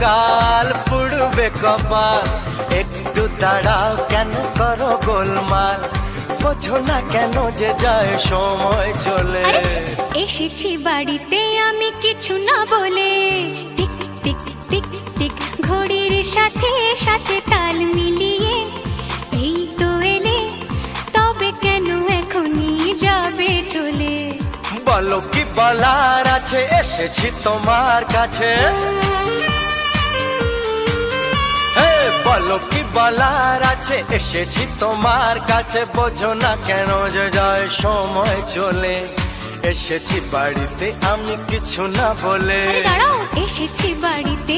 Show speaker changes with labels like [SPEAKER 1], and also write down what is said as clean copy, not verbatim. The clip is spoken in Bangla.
[SPEAKER 1] কাল পুড়বে কপাল, একটু দাঁড়াও কেন করো গোলমাল, বোঝো না কেন যে যায় সময় চলে।
[SPEAKER 2] এসেছি বাড়িতে আমি কিছু না বলে, টিক টিক টিক টিক ঘড়ির সাথে সাথে তাল মিলিয়ে এই তো এলে, তবে কেন এখনই যাবে চলে?
[SPEAKER 1] বলো কি বলার আছে, এসেছি তোমার কাছে। বলো কি বলার আছে, এসেছি তোমার কাছে, বোঝো না কেন যে যায় সময় চলে। এসেছি বাড়িতে আমি কিছু না বলে।
[SPEAKER 2] দাঁড়াও, এসেছি বাড়িতে